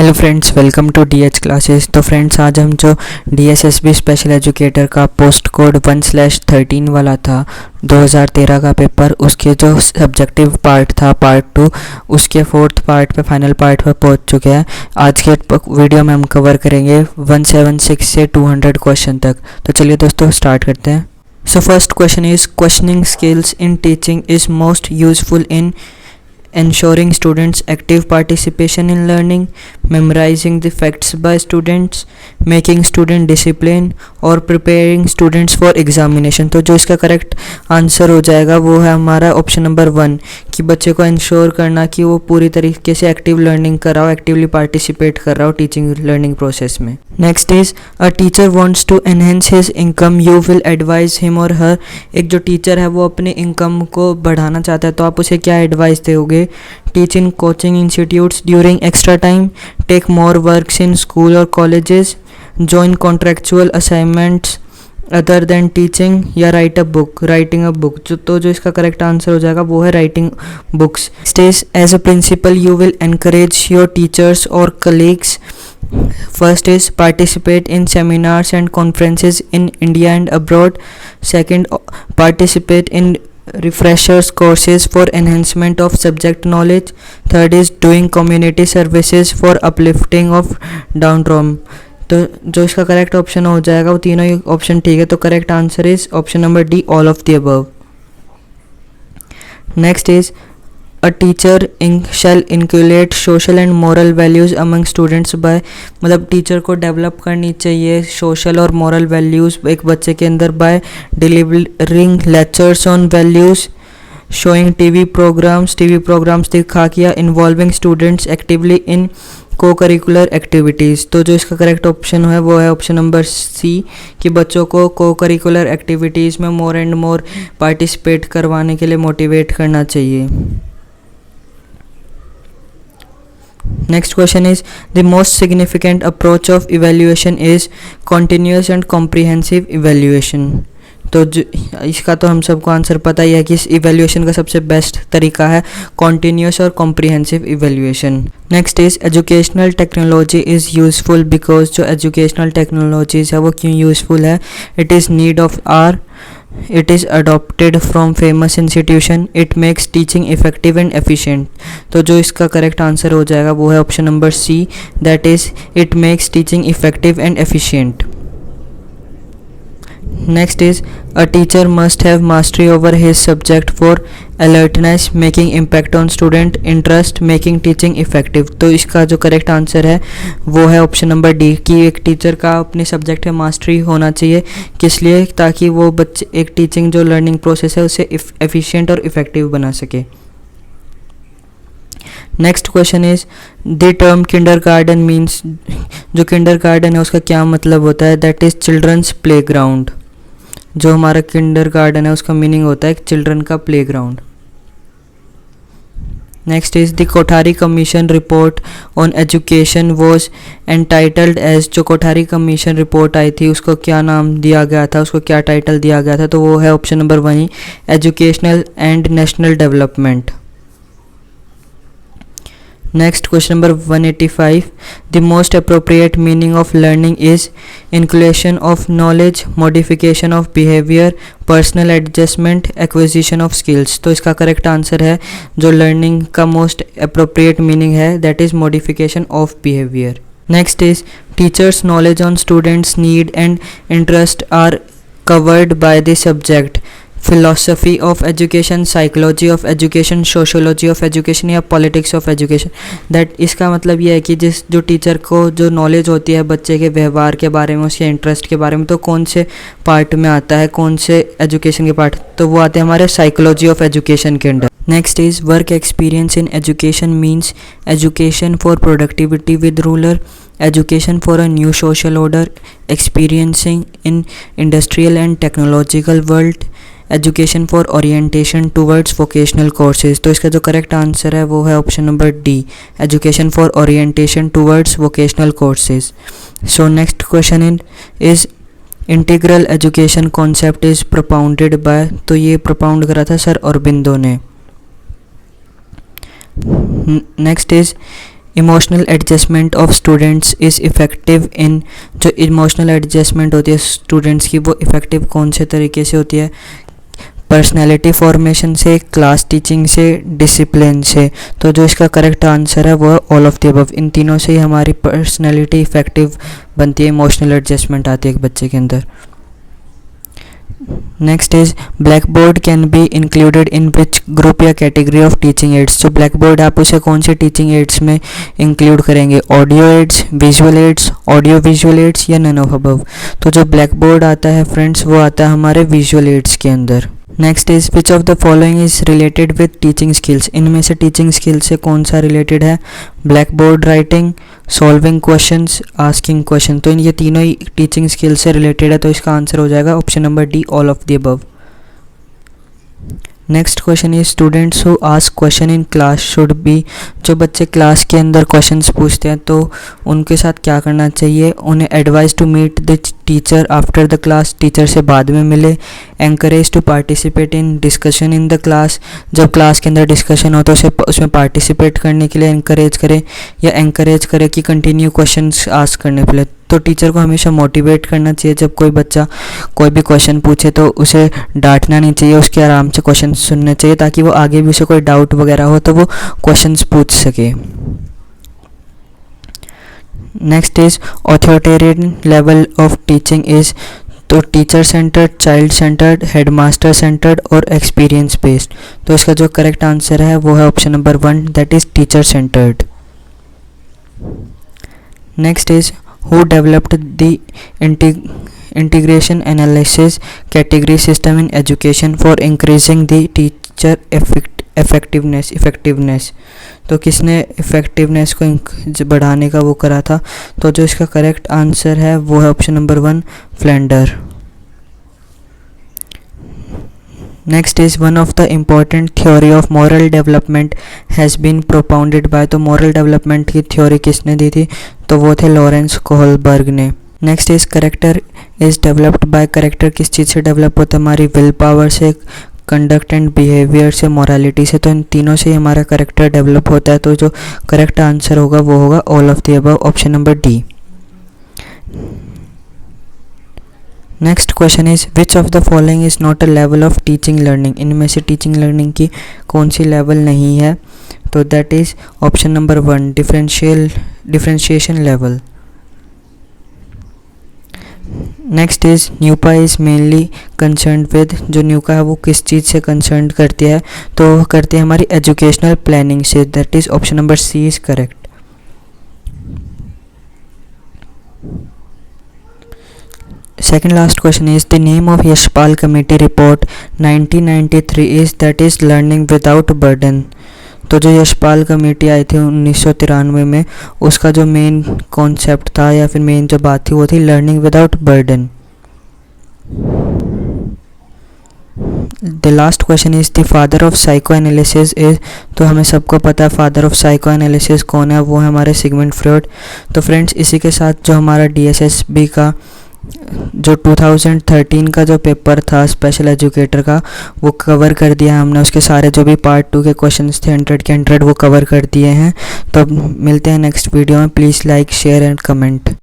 Hello friends, welcome to DH classes. तो friends, आज हम जो डीएसएसबी स्पेशल एजुकेटर का पोस्ट कोड 1/13 वाला था 2013 का पेपर, उसके जो सब्जेक्टिव पार्ट था पार्ट 2, उसके फोर्थ पार्ट पे फाइनल पार्ट पे पहुंच चुके हैं। आज के वीडियो में हम कवर करेंगे 176 से 200 क्वेश्चन तक। तो चलिए दोस्तों स्टार्ट करते हैं। So first question is, questioning skills in teaching is most useful in ensuring students' active participation in learning, memorizing the facts by students, making student discipline और preparing students for examination। तो जो इसका correct answer हो जाएगा वो है हमारा option number 1 कि बच्चे को इंश्योर करना कि वो पूरी तरीके से एक्टिव लर्निंग कर रहा हो, एक्टिवली पार्टिसिपेट कर रहा हो टीचिंग लर्निंग प्रोसेस में। Next is, a teacher wants to enhance his income, you will advise him और हर। एक जो टीचर है वो अपनी इनकम को बढ़ाना चाहता है तो आप उसे क्या एडवाइस दोगे? Teach in coaching institutes during extra time, take more works in school और colleges, join contractual assignments other than teaching, या राइटिंग अ बुक। जो इसका करेक्ट आंसर हो जाएगा वो है writing books. Stage, as a principal you will encourage your teachers और colleagues. First is, participate in seminars and conferences in India and abroad. Second, participate in refreshers courses for enhancement of subject knowledge. Third is, doing community services for uplifting of downtrodden। तो जो इसका correct option हो जाएगा वो तीनों ही option ठीक है। तो correct answer is option number D, all of the above. Next is, a teacher shall inculcate social and moral values among students by, मतलब टीचर को डेवलप करनी चाहिए सोशल और मॉरल वैल्यूज़ एक बच्चे के अंदर by delivering lectures on values, showing TV programs दिखा किया, इन्वॉल्विंग स्टूडेंट्स एक्टिवली इन को करिकुलर एक्टिविटीज़। तो जो इसका करेक्ट ऑप्शन है वो है ऑप्शन नंबर सी कि बच्चों को को करिकुलर एक्टिविटीज़ में मोर एंड मोर पार्टिसिपेट करवाने के लिए मोटिवेट करना चाहिए। Next question is, the most significant approach of evaluation is continuous and comprehensive evaluation। तो इसका तो हम सबको आंसर पता ही है कि इस इवेल्यूएशन का सबसे बेस्ट तरीका है कॉन्टीन्यूस और comprehensive evaluation. Next is, educational technology is useful because. जो एजुकेशनल टेक्नोलॉजीज़ है वो क्यों यूजफुल है? It is need of hour, it is adopted from famous institution, it makes teaching effective and efficient। तो जो इसका करेक्ट आंसर हो जाएगा वो है option number C, that is it makes teaching effective and efficient. Next is, a teacher must have mastery over his subject for alertness, making impact on student interest, making teaching effective। तो इसका जो correct answer है वो है option number D कि एक teacher का अपने सब्जेक्ट में मास्टरी होना चाहिए। किस लिए? ताकि वो बच्चे एक टीचिंग जो लर्निंग प्रोसेस है उसे एफिशिएंट और इफेक्टिव बना सके। Next question is, the term kindergarten means. जो किंडरगार्टन है उसका क्या मतलब होता है? That is children's playground. जो हमारा किंडरगार्टन है उसका मीनिंग होता है चिल्ड्रन का playground. Next is, the Kothari commission report on education was entitled as. जो कोठारी कमीशन रिपोर्ट आई थी उसको क्या नाम दिया गया था, उसको क्या टाइटल दिया गया था? तो वो है ऑप्शन नंबर 1 ही, educational and national development. Next question number 185, the most appropriate meaning of learning is inclusion of knowledge, modification of behaviour, personal adjustment, acquisition of skills. तो इसका करेक्ट आंसर है जो लर्निंग का मोस्ट अप्रोप्रिएट मीनिंग है that is modification of behaviour. Next is, teachers knowledge on students need and interest are covered by the subject, philosophy of education, psychology of education, sociology of education, या politics of education. That इसका मतलब ये है कि जो teacher को जो knowledge होती है बच्चे के व्यवहार के बारे में, उसके इंटरेस्ट के बारे में, तो कौन से पार्ट में आता है, कौन से एजुकेशन के पार्ट? तो वो आते हैं हमारे साइकोलॉजी ऑफ एजुकेशन के under. Next is, work experience in education means education for productivity with ruler, education for a new social order, experiencing in industrial and technological world, education for orientation towards vocational courses। तो इसका जो correct answer है वो है option number D, education for orientation towards vocational courses. So next question is, integral education concept is propounded by. तो ये propound करा था सर अरबिंदो ने। Next is, emotional adjustment of students is effective in, जो emotional adjustment होती है students की वो इफ़ेक्टिव कौन से तरीके से होती है? पर्सनैलिटी फॉर्मेशन से, क्लास टीचिंग से, डिसिप्लिन से। तो जो इसका करेक्ट आंसर है वो है ऑल ऑफ द अबव। इन तीनों से ही हमारी पर्सनैलिटी इफ़ेक्टिव बनती है, इमोशनल एडजस्टमेंट आती है एक बच्चे के अंदर। Next is black board can be included in which group या कैटेगरी ऑफ टीचिंग एड्स। जो ब्लैक बोर्ड आप उसे कौन से टीचिंग एड्स में इंक्लूड करेंगे? Audio aids, visual aids, audio visual aids या नन ऑफ अबव। तो जो ब्लैक बोर्ड आता है फ्रेंड्स वो आता है हमारे विजुअल एड्स के अंदर। Next is which of the following is related with teaching skills. इनमें से टीचिंग स्किल्स से कौन सा रिलेटेड है? Black board writing, solving questions, asking question. तो ये तीनों ही टीचिंग स्किल्स से रिलेटेड है, तो इसका आंसर हो जाएगा option number D, all of the above. Next question is students who ask question in class should be. जो बच्चे क्लास के अंदर क्वेश्चंस पूछते हैं तो उनके साथ क्या करना चाहिए? उन्हें advice to meet the teacher after the class, teacher से बाद में मिले। Encourage to participate in discussion in the class, जब क्लास के अंदर डिस्कशन हो तो उसमें पार्टिसिपेट करने के लिए एंकरेज करें, या एंकरेज करें कि कंटिन्यू क्वेश्चंस आस्क करने के लिए। तो टीचर को हमेशा मोटिवेट करना चाहिए, जब कोई बच्चा कोई भी क्वेश्चन पूछे तो उसे डांटना नहीं चाहिए, उसके आराम से क्वेश्चन सुनने चाहिए ताकि वो आगे भी उसे कोई डाउट वगैरह हो तो वो क्वेश्चंस पूछ सके। Next is authoritarian level of teaching is, तो teacher centred, child centred, headmaster centred और एक्सपीरियंस बेस्ड। तो इसका जो करेक्ट आंसर है वो है option number 1, that is teacher centred. Next is who developed the integration analysis category system in education for increasing the teacher effectiveness। तो किसने effectiveness को बढ़ाने का वो करा था? तो जो इसका करेक्ट आंसर है वो है option number 1, Flanders. Next is one of the important theory of moral development has been propounded by. तो मॉरल डेवलपमेंट की थ्योरी किसने दी थी? तो वो थे लॉरेंस कोहलबर्ग ने। Next is character is developed by. Character किस चीज़ से डेवलप होता है? हमारी विल पावर से, कंडक्ट एंड बिहेवियर से, मोरालिटी से। तो इन तीनों से ही हमारा करेक्टर डेवलप होता है। तो जो करेक्ट आंसर होगा वो होगा all of the above, option number D. Next question is which of the following is not a level of teaching learning. इनमें से टीचिंग लर्निंग की कौन सी लेवल नहीं है? तो that is option number 1, differentiation level. Next is NUEPA is mainly concern with. जो न्यूका है वो किस चीज़ से कंसर्न करती है? तो वो करती है हमारी एजुकेशनल प्लानिंग से, that is option number C is correct. Second last question is the name of Yashpal Committee report 1993 is, that is learning without burden। तो जो यशपाल कमेटी आई थी 1993 में, उसका जो मेन कॉन्सेप्ट था या फिर मेन जो बात थी वो थी learning without burden. The last question is the father of psycho analysis is. तो हमें सबको पता है फादर ऑफ साइको एनालिसिस कौन है, वो है हमारे सिगमंड फ्रॉइड। तो फ्रेंड्स इसी के साथ जो हमारा DSSB का जो 2013 का जो पेपर था स्पेशल एजुकेटर का वो कवर कर दिया हमने। उसके सारे जो भी पार्ट 2 के क्वेश्चंस थे 100 के 100 वो कवर कर दिए हैं। तो अब मिलते हैं नेक्स्ट वीडियो में। Please like, share and comment.